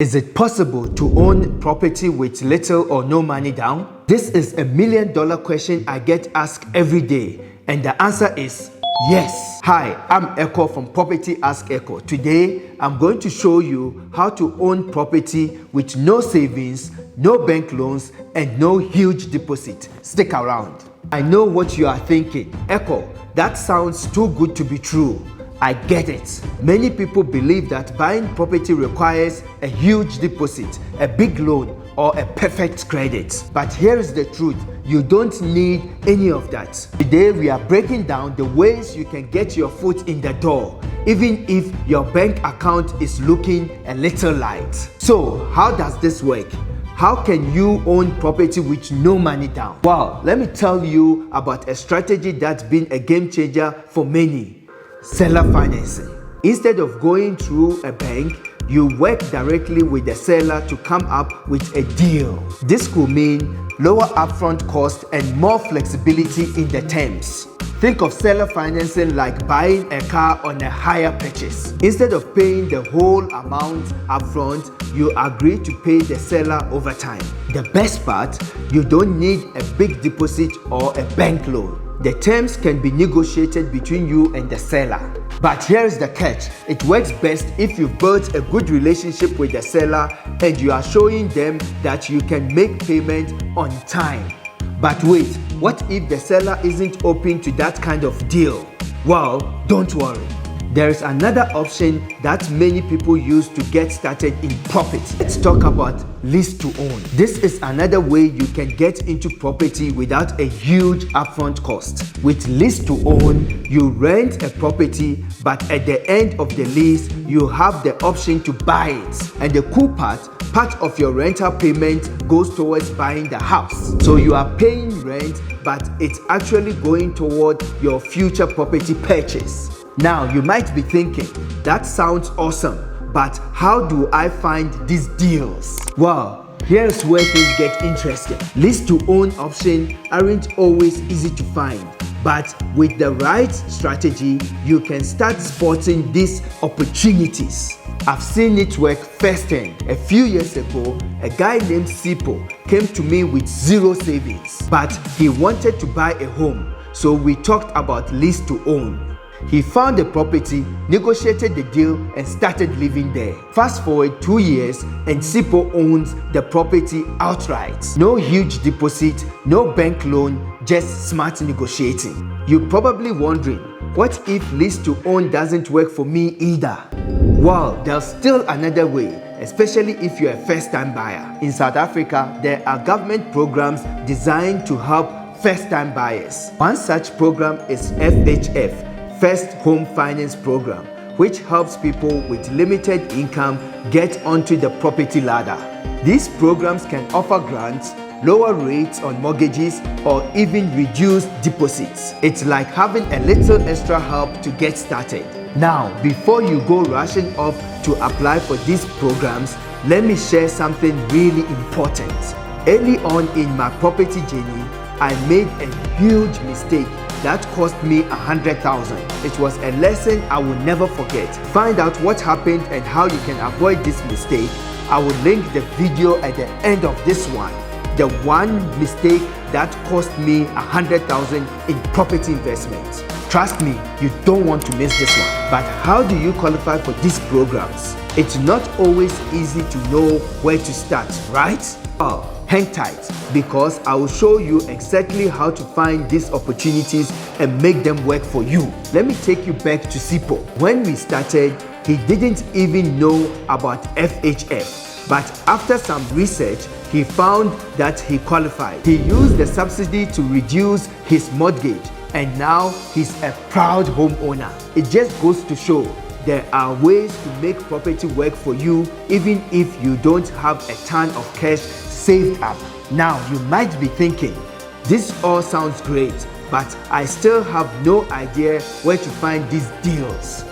Is it possible to own property with little or no money down? This is a $1 million question I get asked every day, and the answer is yes. Hi, I'm Ekow from Property Ask Ekow. Today, I'm going to show you how to own property with no savings, no bank loans, and no huge deposit. Stick around. I know what you are thinking. Ekow, that sounds too good to be true. I get it. Many people believe that buying property requires a huge deposit, a big loan, or a perfect credit. But here is the truth. You don't need any of that. Today we are breaking down the ways you can get your foot in the door, even if your bank account is looking a little light. So, how does this work? How can you own property with no money down? Well, let me tell you about a strategy that's been a game changer for many. Seller financing. Instead of going through a bank, you work directly with the seller to come up with a deal. This could mean lower upfront cost and more flexibility in the terms. Think of seller financing like buying a car on a hire purchase. Instead of paying the whole amount upfront, you agree to pay the seller over time. The best part, you don't need a big deposit or a bank loan. The terms can be negotiated between you and the seller. But here's the catch. It works best if you've built a good relationship with the seller and you are showing them that you can make payment on time. But wait, what if the seller isn't open to that kind of deal? Well, don't worry. There is another option that many people use to get started in property. Let's talk about lease-to-own. This is another way you can get into property without a huge upfront cost. With lease-to-own, you rent a property, but at the end of the lease, you have the option to buy it. And the cool part of your rental payment goes towards buying the house. So you are paying rent, but it's actually going toward your future property purchase. Now, you might be thinking, that sounds awesome, but how do I find these deals? Well, here's where things get interesting. Lease-to-own options aren't always easy to find, but with the right strategy, you can start spotting these opportunities. I've seen it work firsthand. A few years ago, a guy named Sipo came to me with zero savings, but he wanted to buy a home, so we talked about lease-to-own. He found a property, negotiated the deal, and started living there. Fast forward 2 years, and Sipo owns the property outright. No huge deposit, no bank loan, just smart negotiating. You're probably wondering, what if lease-to-own doesn't work for me either? Well, there's still another way, especially if you're a first-time buyer. In South Africa, there are government programs designed to help first-time buyers. One such program is FHF. First Home Finance Program, which helps people with limited income get onto the property ladder. These programs can offer grants, lower rates on mortgages, or even reduce deposits. It's like having a little extra help to get started. Now, before you go rushing off to apply for these programs, let me share something really important. Early on in my property journey, I made a huge mistake that cost me $100,000. It was a lesson I will never forget. Find out what happened and how you can avoid this mistake. I will link the video at the end of this one. The one mistake that cost me $100,000 in property investment. Trust me, you don't want to miss this one. But how do you qualify for these programs? It's not always easy to know where to start, right? Well, hang tight, because I will show you exactly how to find these opportunities and make them work for you. Let me take you back to Sipo. When we started, he didn't even know about FHF. But after some research, he found that he qualified. He used the subsidy to reduce his mortgage, and now he's a proud homeowner. It just goes to show there are ways to make property work for you even if you don't have a ton of cash saved up. Now, you might be thinking, this all sounds great, but I still have no idea where to find these deals.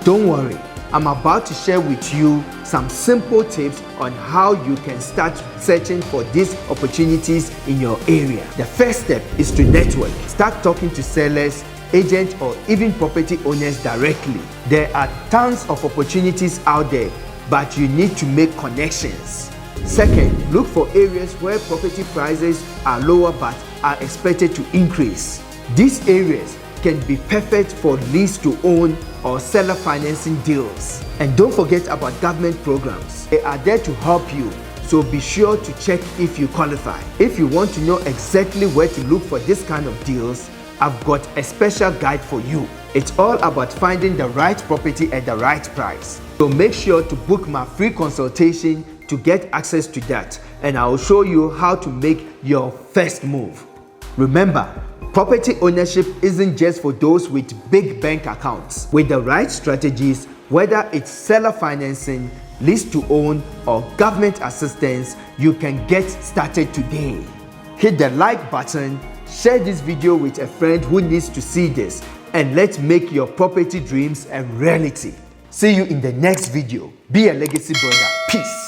Don't worry, I'm about to share with you some simple tips on how you can start searching for these opportunities in your area. The first step is to network. Start talking to sellers, agents, or even property owners directly. There are tons of opportunities out there. but you need to make connections. Second, look for areas where property prices are lower but are expected to increase. These areas can be perfect for lease-to-own or seller financing deals. And don't forget about government programs. They are there to help you, so be sure to check if you qualify. If you want to know exactly where to look for this kind of deals, I've got a special guide for you. It's all about finding the right property at the right price. So make sure to book my free consultation to get access to that, and I'll show you how to make your first move. Remember, property ownership isn't just for those with big bank accounts. With the right strategies, whether it's seller financing, lease-to-own, or government assistance, you can get started today. Hit the like button, share this video with a friend who needs to see this, and let's make your property dreams a reality. See you in the next video. Be a legacy brother. Peace.